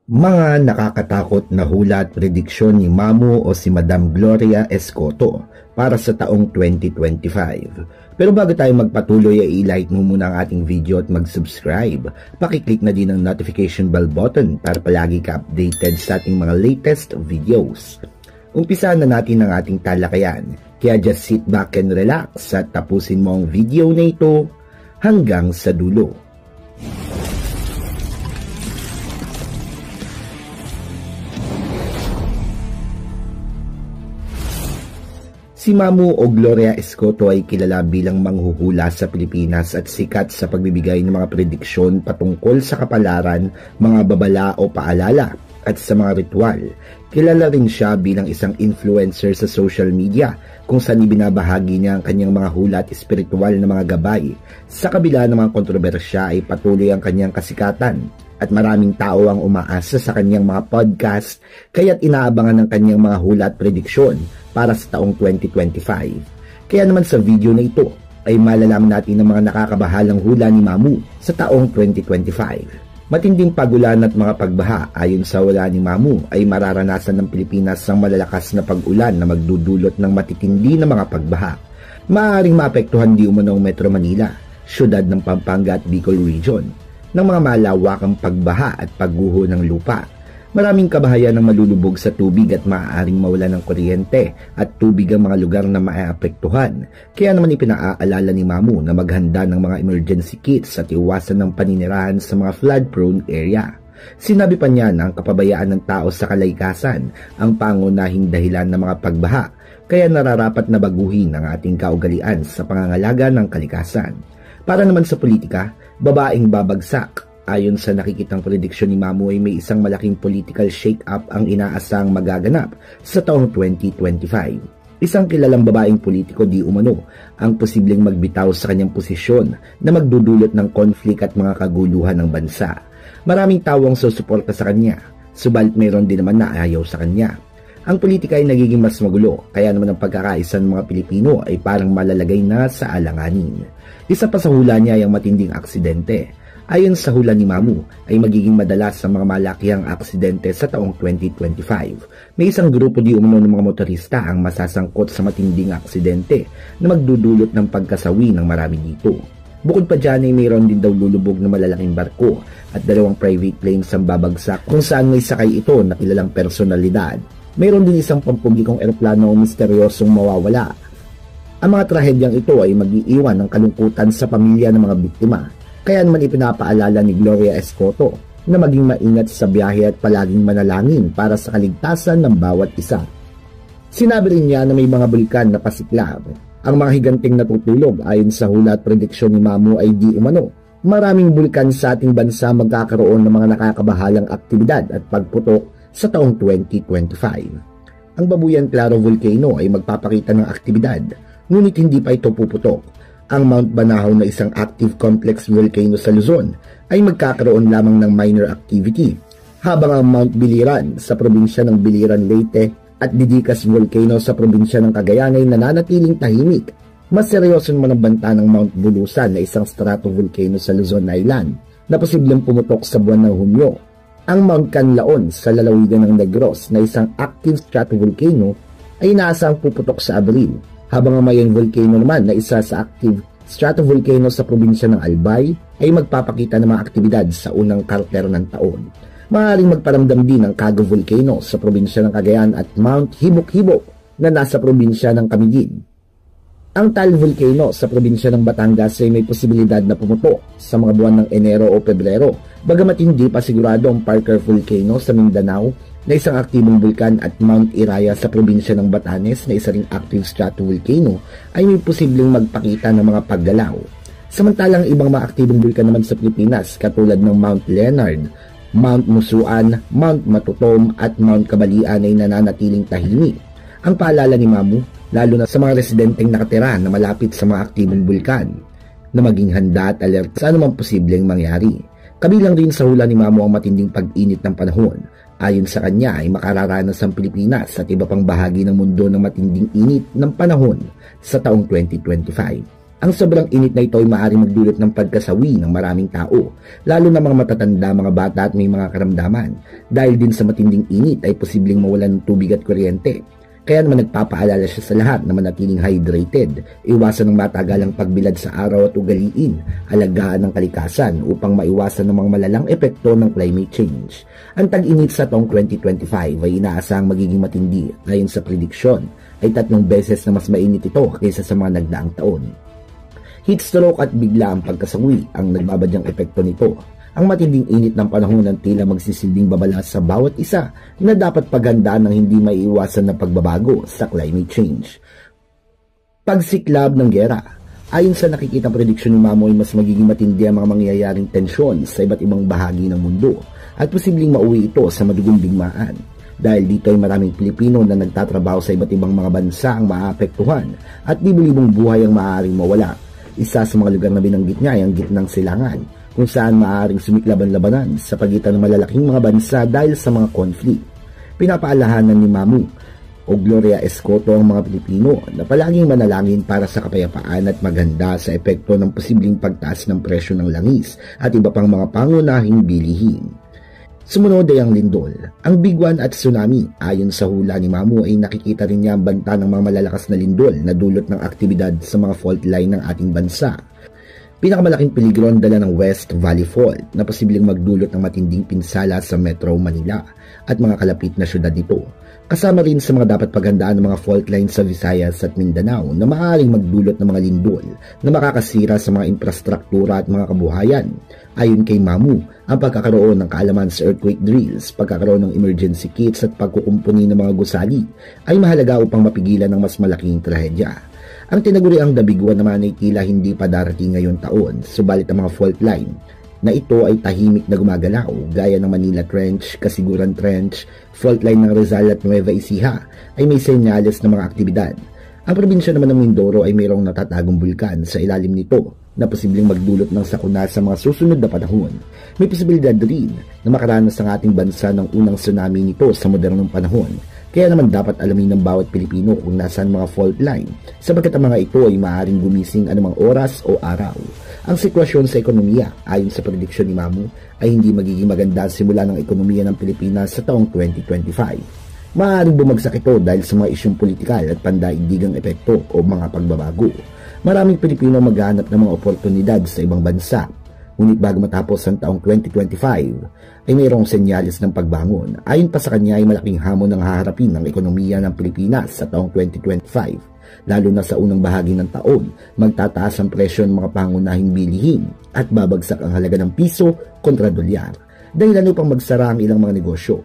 Mga nakakatakot na hula at prediksyon ni Mamu o si Madam Gloria Escoto para sa taong 2025. Pero bago tayo magpatuloy ay i-like mo muna ang ating video at mag-subscribe. Pakiclick na din ang notification bell button para palagi ka updated sa ating mga latest videos. Umpisahan na natin ang ating talakayan, kaya just sit back and relax at tapusin mo ang video na ito hanggang sa dulo. Si Mamu o Gloria Escoto ay kilala bilang manghuhula sa Pilipinas at sikat sa pagbibigay ng mga prediksyon patungkol sa kapalaran, mga babala o paalala at sa mga ritual. Kilala rin siya bilang isang influencer sa social media kung saan ibinabahagi niya ang kanyang mga hula at espiritual na mga gabay. Sa kabila ng mga kontrobersya ay patuloy ang kanyang kasikatan at maraming tao ang umaasa sa kanyang mga podcast kaya't inaabangan ng kanyang mga hula at prediksyon para sa taong 2025. Kaya naman sa video na ito ay malalaman natin ang mga nakakabahalang hula ni Mamu sa taong 2025. Matinding pagulan at mga pagbaha ayon sa hula ni Mamu ay mararanasan ng Pilipinas ang malalakas na pag-ulan na magdudulot ng matitindi na mga pagbaha. Maaaring maapektuhan di umano ang Metro Manila, syudad ng Pampanga at Bicol Region ng mga malawakang pagbaha at pagguho ng lupa. Maraming kabahayan ang malulubog sa tubig at maaaring mawala ng kuryente at tubig ang mga lugar na maaapektuhan. Kaya naman ipinaalala ni Mamu na maghanda ng mga emergency kits at iwasan ng paninirahan sa mga flood-prone area. Sinabi pa niya na ang kapabayaan ng tao sa kalaykasan ang pangunahing dahilan ng mga pagbaha, kaya nararapat na baguhin ang ating kaugalian sa pangangalaga ng kalikasan. Para naman sa politika, babaeng babagsak. Ayon sa nakikitang prediksyon ni Mamu ay may isang malaking political shake-up ang inaasang magaganap sa taong 2025. Isang kilalang babaeng politiko di umano ang posibleng magbitaw sa kanyang posisyon na magdudulot ng konflik at mga kaguluhan ng bansa. Maraming tao ang susuporta sa kanya, subalit mayroon din naman na ayaw sa kanya. Ang politika ay nagiging mas magulo, kaya naman ang pagkakaisa ng mga Pilipino ay parang malalagay na sa alanganin. Isa pa sa hula niya ay ang matinding aksidente. Ayon sa hula ni Mamu, ay magiging madalas sa mga malakihang aksidente sa taong 2025. May isang grupo di umano ng mga motorista ang masasangkot sa matinding aksidente na magdudulot ng pagkasawi ng marami dito. Bukod pa dyan ay mayroon din daw lulubog na malalaking barko at 2 private planes ang babagsak kung saan may sakay ito na kilalang personalidad. Mayroon din isang pampublikong eroplano misteryosong mawawala. Ang mga trahedyang ito ay mag-iiwan ng kalungkutan sa pamilya ng mga biktima. Kaya naman ipinapaalala ni Gloria Escoto na maging maingat sa biyahe at palaging manalangin para sa kaligtasan ng bawat isa. Sinabi rin niya na may mga bulkan na pasiklab. Ang mga higanting natutulog ayon sa hula at prediksyon ni Mamu ay di umano. Maraming bulkan sa ating bansa magkakaroon ng mga nakakabahalang aktibidad at pagputok sa taong 2025. Ang Babuyan Claro Volcano ay magpapakita ng aktibidad, ngunit hindi pa ito puputok. Ang Mount Banahaw na isang active complex volcano sa Luzon ay magkakaroon lamang ng minor activity, habang ang Mount Biliran sa probinsya ng Biliran Leyte at Didicas Volcano sa probinsya ng Cagayan ay nananatiling tahimik. Mas seryoso naman ang banta ng Mount Bulusan na isang stratovolcano sa Luzon Island na posibleng pumutok sa buwan ng Hunyo. Ang Mount Canlaon sa lalawigan ng Negros na isang active stratovolcano ay inaasang puputok sa Abril, habang ang Mayon Volcano naman na isa sa active stratovolcano sa probinsya ng Albay ay magpapakita ng mga aktibidad sa unang karter ng taon. Maaaring magparamdam din ang Cago Volcano sa probinsya ng Cagayan at Mount Hibok-Hibok na nasa probinsya ng Camiguin. Ang Taal Volcano sa probinsya ng Batangas ay may posibilidad na pumutok sa mga buwan ng Enero o Pebrero, bagamat hindi pa sigurado ang Parker Volcano sa Mindanao na isang aktibong bulkan at Mount Iraya sa probinsya ng Batanes na isa ring active stratovolcano ay may posibleng magpakita ng mga paggalaw. Samantalang ibang mga aktibong bulkan naman sa Pilipinas katulad ng Mount Leonard, Mount Musuan, Mount Matutom at Mount Kabalian ay nananatiling tahimik. Ang paalala ni Mamu, lalo na sa mga residenteng nakatira na malapit sa mga aktibong bulkan, na maging handa at alert sa anumang posibleng mangyari. Kabilang rin sa hula ni Mamu ang matinding pag-init ng panahon. Ayon sa kanya ay makararanas ang Pilipinas at iba pang bahagi ng mundo ng matinding init ng panahon sa taong 2025. Ang sobrang init na ito ay maaaring magdulot ng pagkasawi ng maraming tao, lalo na mga matatanda, mga bata at may mga karamdaman. Dahil din sa matinding init ay posibleng mawalan ng tubig at kuryente. Kaya naman nagpapaalala siya sa lahat na manatiling hydrated, iwasan ng matagalang pagbilad sa araw at ugaliin, alagaan ng kalikasan upang maiwasan ng mga malalang epekto ng climate change. Ang tag-init sa taong 2025 ay inaasahang magiging matindi. Ayon sa prediksyon, ay 3 beses na mas mainit ito kaysa sa mga nagdaang taon. Heat stroke at bigla ang pagkasawi ang nagbabadyang epekto nito. Ang matinding init ng panahon ng tila magsisilbing babala sa bawat isa na dapat paghandaan ng hindi maiiwasan na pagbabago sa climate change. Pagsiklab ng giyera. Ayon sa nakikitang prediksyon ni Mamo ay mas magiging matindi ang mga mangyayaring tensyon sa iba't ibang bahagi ng mundo at posibleng mauwi ito sa madugong digmaan. Dahil dito ay maraming Pilipino na nagtatrabaho sa iba't ibang mga bansa ang maapektuhan at libu-libong buhay ang maaaring mawala. Isa sa mga lugar na binanggit niya ay ang gitnang silangan, kung saan maaaring sumiklaban-labanan sa pagitan ng malalaking mga bansa dahil sa mga conflict. Pinapaalahanan ni Mamu o Gloria Escoto ang mga Pilipino na palaging manalangin para sa kapayapaan at maganda sa epekto ng posibleng pagtaas ng presyo ng langis at iba pang mga pangunahing bilihin. Sumunod ay ang lindol. Ang bigwan at tsunami, ayon sa hula ni Mamu ay nakikita rin niya ang banta ng mga malalakas na lindol na dulot ng aktibidad sa mga fault line ng ating bansa. Pinakamalaking peligro ang dala ng West Valley Fault na posibleng magdulot ng matinding pinsala sa Metro Manila at mga kalapit na syudad nito. Kasama rin sa mga dapat paghandaan ng mga fault lines sa Visayas at Mindanao na maaaring magdulot ng mga lindol na makakasira sa mga infrastruktura at mga kabuhayan. Ayon kay Mamu, ang pagkakaroon ng kaalaman sa earthquake drills, pagkakaroon ng emergency kits at pagkukumpuni ng mga gusali ay mahalaga upang mapigilan ng mas malaking trahedya. Ang tinaguriang dabiguan naman ay tila hindi pa darating ngayon taon, subalit ang mga fault line na ito ay tahimik na gumagalaw gaya ng Manila Trench, Kasiguran Trench, fault line ng Rizal at Nueva Ecija ay may senyales ng mga aktibidad. Ang probinsya naman ng Mindoro ay mayroong natatagong bulkan sa ilalim nito na posibleng magdulot ng sakuna sa mga susunod na panahon. May posibilidad rin na makaranas ang ating bansa ng unang tsunami nito sa modernong panahon. Kaya naman dapat alamin ng bawat Pilipino kung nasaan mga fault line sapagkat ang mga ito ay maaaring gumising anumang oras o araw. Ang sitwasyon sa ekonomiya, ayon sa prediksyon ni Mamu, ay hindi magiging maganda simula ng ekonomiya ng Pilipinas sa taong 2025. Maaaring bumagsak ito dahil sa mga isyong politikal at pandaigdigang epekto o mga pagbabago. Maraming Pilipino maghahanap ng mga oportunidad sa ibang bansa. Ngunit bago matapos ang taong 2025, ay mayroong senyales ng pagbangon. Ayon pa sa kanya ay malaking hamon ang haharapin ng ekonomiya ng Pilipinas sa taong 2025. Lalo na sa unang bahagi ng taon, magtataas ang presyo ng mga pangunahing bilihin at babagsak ang halaga ng piso kontra dolyar. Dahilan upang magsara ang ilang mga negosyo.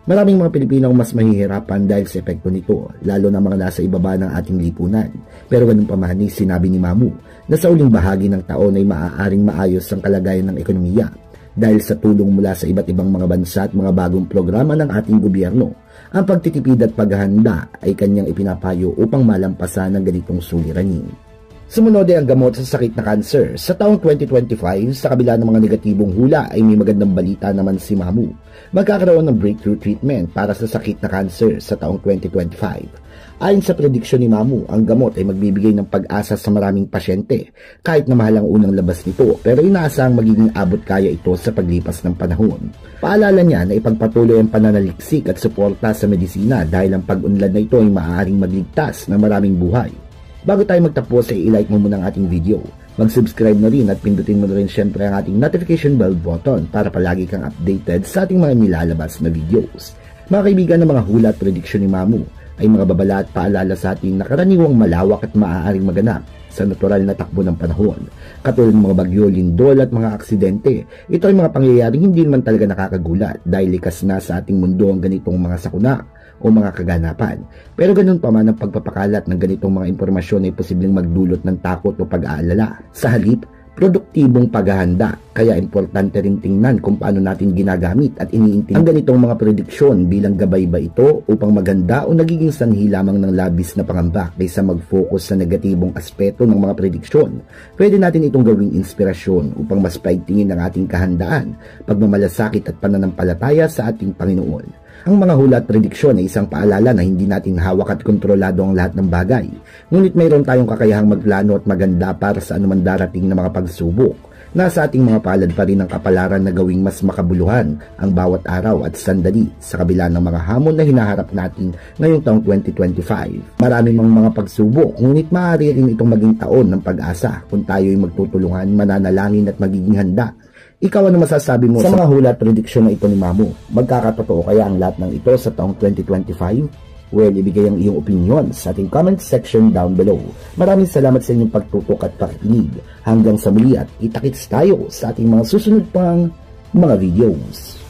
Maraming mga Pilipino ang mas mahihirapan dahil sa epekto nito, lalo na mga nasa ibaba ng ating lipunan. Pero ganun pa man, sinabi ni Mamu na sa uling bahagi ng taon ay maaaring maayos ang kalagayan ng ekonomiya dahil sa tulong mula sa iba't ibang mga bansa at mga bagong programa ng ating gobyerno. Ang pagtitipid at paghahanda ay kanyang ipinapayo upang malampasan ang ganitong suliranin. Sumunod ay ang gamot sa sakit na cancer. Sa taong 2025, sa kabila ng mga negatibong hula ay may magandang balita naman si Mamu. Magkakaroon ng breakthrough treatment para sa sakit na cancer sa taong 2025. Ayon sa prediksyon ni Mamu, ang gamot ay magbibigay ng pag-asa sa maraming pasyente kahit na mahal ang unang labas nito, pero inaasahang magiging abot kaya ito sa paglipas ng panahon. Paalala niya na ipagpatuloy ang pananaliksik at suporta sa medisina dahil ang pag-unlad na ito ay maaaring magligtas ng maraming buhay. Bago tayo magtapos ay i-like mo muna ang ating video. Mag-subscribe na rin at pindutin mo na rin syempre ang ating notification bell button para palagi kang updated sa ating mga nilalabas na videos. Mga kaibigan, ng mga hula at prediksyon ni Mamu ay mga babala at paalala sa ating na karaniwang malawak at maaaring maganap sa natural na takbo ng panahon. Katulad ng mga bagyo, lindol at mga aksidente, ito ay mga pangyayaring hindi naman talaga nakakagulat dahil likas na sa ating mundo ang ganitong mga sakuna o mga kaganapan. Pero ganun pa man ang pagpapakalat ng ganitong mga impormasyon ay posibleng magdulot ng takot o pag-aalala. Sa halip, produktibong paghahanda. Kaya importante rin tingnan kung paano natin ginagamit at iniintindi ang ganitong mga prediksyon bilang gabay ba ito upang maganda o nagiging sanhi lamang ng labis na pangamba kaysa mag-focus sa negatibong aspeto ng mga prediksyon. Pwede natin itong gawing inspirasyon upang mas paigtingin ang ating kahandaan, pagmamalasakit at pananampalataya sa ating Panginoon. Ang mga hula at prediksyon ay isang paalala na hindi natin hawak at kontrolado ang lahat ng bagay. Ngunit mayroon tayong kakayahang magplano at maganda para sa anuman darating na mga pagsubok. Nasa ating mga palad pa rin ang kapalaran na gawing mas makabuluhan ang bawat araw at sandali sa kabila ng mga hamon na hinaharap natin ngayong taong 2025. Marami mang mga pagsubok, ngunit maaari rin itong maging taon ng pag-asa kung tayo'y magtutulungan, mananalangin at magiging handa. Ikaw ano masasabi mo sa mga hula at prediksyon na ito ni Mamu? Magkakatotoo kaya ang lahat ng ito sa taong 2025? Well, ibigay ang iyong opinion sa ating comment section down below. Maraming salamat sa inyong pagtutok at pakikinig. Hanggang sa muli at kita-kits tayo sa ating mga susunod pang mga videos.